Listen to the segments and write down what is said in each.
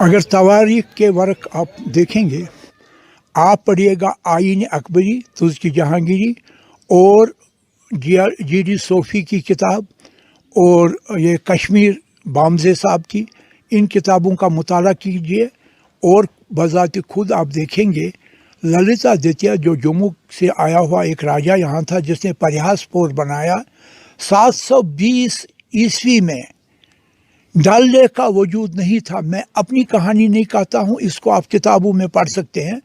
अगर तवारीख के वर्क आप देखेंगे, आप पढ़िएगा आईन अकबरी, तुज़की जहांगीरी और जी.डी. सोफ़ी की किताब और ये कश्मीर बामज़े साहब की, इन किताबों का मुताला कीजिए और बज़ात खुद आप देखेंगे ललितादित्य जो जम्मू से आया हुआ एक राजा यहाँ था जिसने परिहास फोर्ट बनाया 720 ईस्वी में। डल लेक का वजूद नहीं था। मैं अपनी कहानी नहीं कहता हूँ, इसको आप किताबों में पढ़ सकते हैं।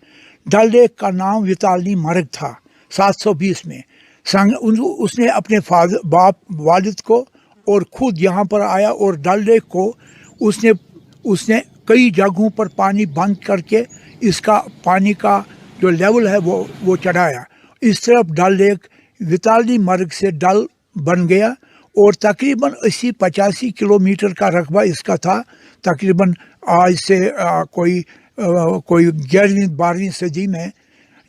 डल लेक का नाम वितालनी मर्ग था 720 में। उसने अपने बाप वालिद को और खुद यहाँ पर आया और डल लेक को उसने कई जगहों पर पानी बंद करके इसका पानी का जो लेवल है वो चढ़ाया। इस तरफ डल लेक वितालनी मर्ग से डल बन गया और तकरीबन 80-85 किलोमीटर का रकबा इसका था। तकरीबन आज से कोई 11वीं-12वीं सदी में,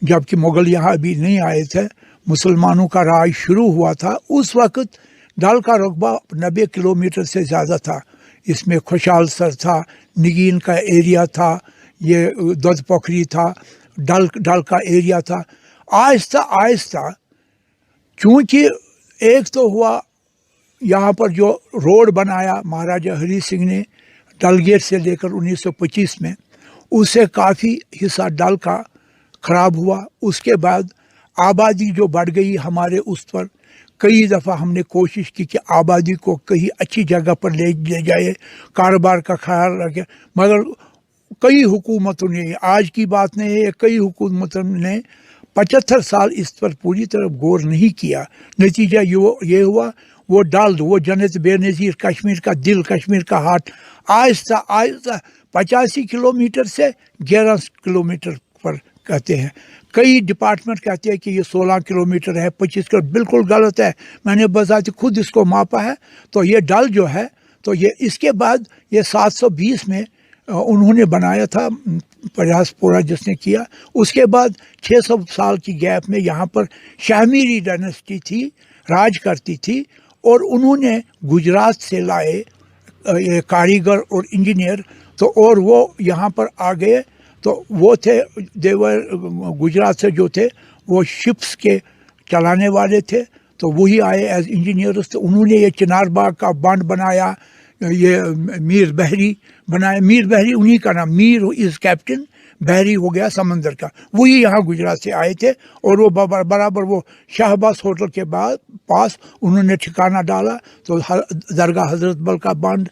जबकि मुग़ल यहाँ अभी नहीं आए थे, मुसलमानों का राज शुरू हुआ था, उस वक़्त डल का रकबा 90 किलोमीटर से ज़्यादा था। इसमें खुशहाल सर था, निगीन का एरिया था, ये दद पोखरी था, डल का एरिया था। आहिस्ता आहिस्ता चूँकि एक तो हुआ यहाँ पर जो रोड बनाया महाराजा हरी सिंह ने डल गेट से लेकर 1925 में, उससे काफ़ी हिस्सा डल का ख़राब हुआ। उसके बाद आबादी जो बढ़ गई हमारे उस पर, कई दफ़ा हमने कोशिश की कि आबादी को कहीं अच्छी जगह पर ले जाए, कारोबार का ख्याल रखे, मगर कई हुकूमतों ने, आज की बात नहीं है, कई हुकूमतों ने 75 साल इस पर पूरी तरह गौर नहीं किया। नतीजा ये हुआ वो डल, वो जन्नत बेनज़ीर, कश्मीर का दिल, कश्मीर का हार्ट, आहिस्ता आहिस्ता 85 किलोमीटर से 11 किलोमीटर पर कहते हैं। कई डिपार्टमेंट कहते हैं कि ये 16 किलोमीटर है, 25 किलोमीटर, बिल्कुल गलत है। मैंने बज़ात खुद इसको मापा है। तो ये डल जो है, तो ये इसके बाद ये 720 में उन्होंने बनाया था, प्रयासपुरा जिसने किया। उसके बाद 600 साल की गैप में यहाँ पर शाहमीरी डायनेस्टी थी, राज करती थी, और उन्होंने गुजरात से लाए कारीगर और इंजीनियर, तो और वो यहाँ पर आ गए। तो वो थे देवर, गुजरात से जो थे वो शिप्स के चलाने वाले थे, तो वही आए एज इंजीनियर्स। तो उन्होंने ये चिनार बाग का बांध बनाया, ये मीर बहरी बनाया। मीर बहरी उन्हीं का नाम, मीर इज़ कैप्टन, बहरी हो गया समंदर का। वही यहाँ गुजरात से आए थे और वो बराबर वो शाहबाज होटल के पास उन्होंने ठिकाना डाला। तो दरगाह हज़रत बल का बांध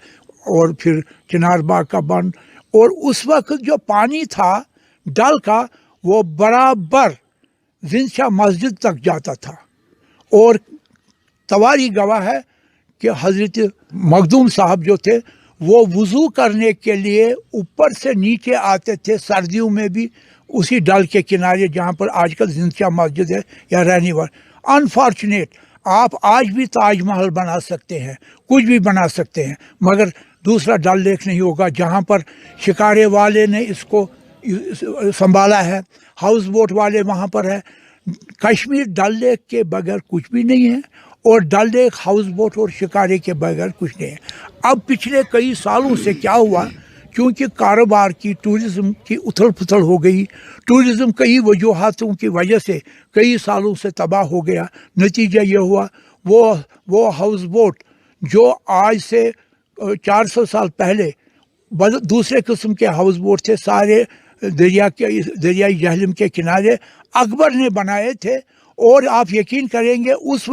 और फिर चिनार बाग का बांध, और उस वक्त जो पानी था डल का वो बराबर जिंदशाह मस्जिद तक जाता था। और तवारी गवाह है कि हज़रत मखदूम साहब जो थे वो वज़ू करने के लिए ऊपर से नीचे आते थे, सर्दियों में भी उसी डल के किनारे जहाँ पर आजकल जिंदशाह मस्जिद है या रहनीवर। अनफॉर्चुनेट, आप आज भी ताजमहल बना सकते हैं, कुछ भी बना सकते हैं, मगर दूसरा डल लेक नहीं होगा जहाँ पर शिकारे वाले ने इसको संभाला है, हाउस बोट वाले वहाँ पर है। कश्मीर डल लेक के बगैर कुछ भी नहीं है, और डल लेक हाउस बोट और शिकारे के बगैर कुछ नहीं है। अब पिछले कई सालों से क्या हुआ, क्योंकि कारोबार की, टूरिज़्म की उथल पुथल हो गई, टूरिज़्म कई वजूहातों की वजह से कई सालों से तबाह हो गया। नतीजा ये हुआ वो हाउस बोट जो आज से 400 साल पहले दूसरे किस्म के हाउस बोट थे, सारे दरियाई जहलम के किनारे अकबर ने बनाए थे। और आप यकीन करेंगे उस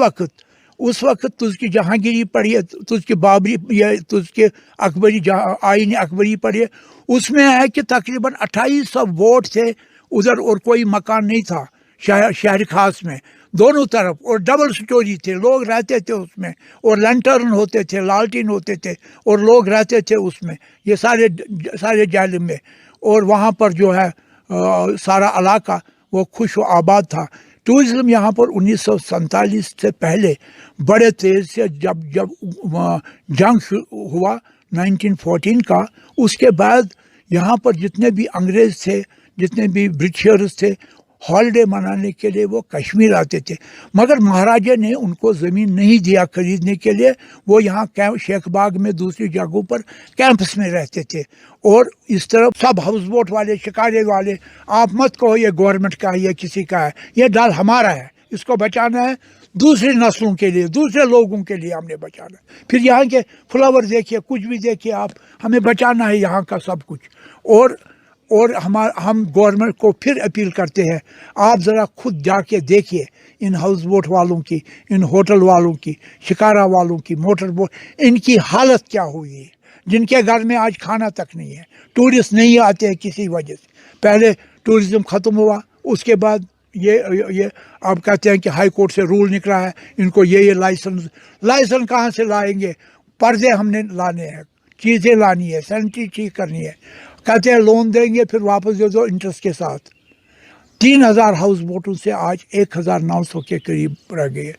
वक्त तुझकी जहांगीरी पढ़िए, तुझकी बाबरी या तुझके अकबरी आईन अकबरी पढ़िए, उसमें है कि तकरीबन 2800 वोट थे उधर, और कोई मकान नहीं था शहर खास में दोनों तरफ, और डबल स्टोरी थे, लोग रहते थे उसमें, और लैंटर्न होते थे, लालटीन होते थे, और लोग रहते थे उसमें, ये सारे जालिम में। और वहाँ पर जो है सारा इलाका वो खुश व आबाद था। टूरिज़्म यहाँ पर 1947 से पहले बड़े तेज़ से, जब जंग हुआ 1914 का, उसके बाद यहाँ पर जितने भी अंग्रेज़ थे, जितने भी ब्रिटिशर्स थे, हॉलिडे मनाने के लिए वो कश्मीर आते थे, मगर महाराजा ने उनको ज़मीन नहीं दिया खरीदने के लिए। वो यहाँ कैंप शेख बाग में दूसरी जगहों पर कैंपस में रहते थे। और इस तरफ सब हाउस बोट वाले, शिकारे वाले, आप मत कहो ये गवर्नमेंट का है, ये किसी का है, ये डल हमारा है, इसको बचाना है, दूसरी नस्लों के लिए, दूसरे लोगों के लिए हमने बचाना है। फिर यहाँ के फ्लावर देखिए, कुछ भी देखिए आप, हमें बचाना है यहाँ का सब कुछ। और हम गवर्नमेंट को फिर अपील करते हैं, आप ज़रा खुद जाके देखिए इन हाउस बोट वालों की, इन होटल वालों की, शिकारा वालों की, मोटर बोट, इनकी हालत क्या हुई है, जिनके घर में आज खाना तक नहीं है। टूरिस्ट नहीं आते हैं किसी वजह से। पहले टूरिज़म ख़त्म हुआ, उसके बाद ये अब कहते हैं कि हाई कोर्ट से रूल निकला है, इनको ये लाइसेंस कहाँ से लाएंगे? पर्दे हमने लाने हैं, चीज़ें लानी है, सैनिटरी ठीक करनी है। कहते हैं लोन देंगे, फिर वापस दे दो इंटरेस्ट के साथ। 3000 हाउस बोटों से आज 1900 के करीब रह गए।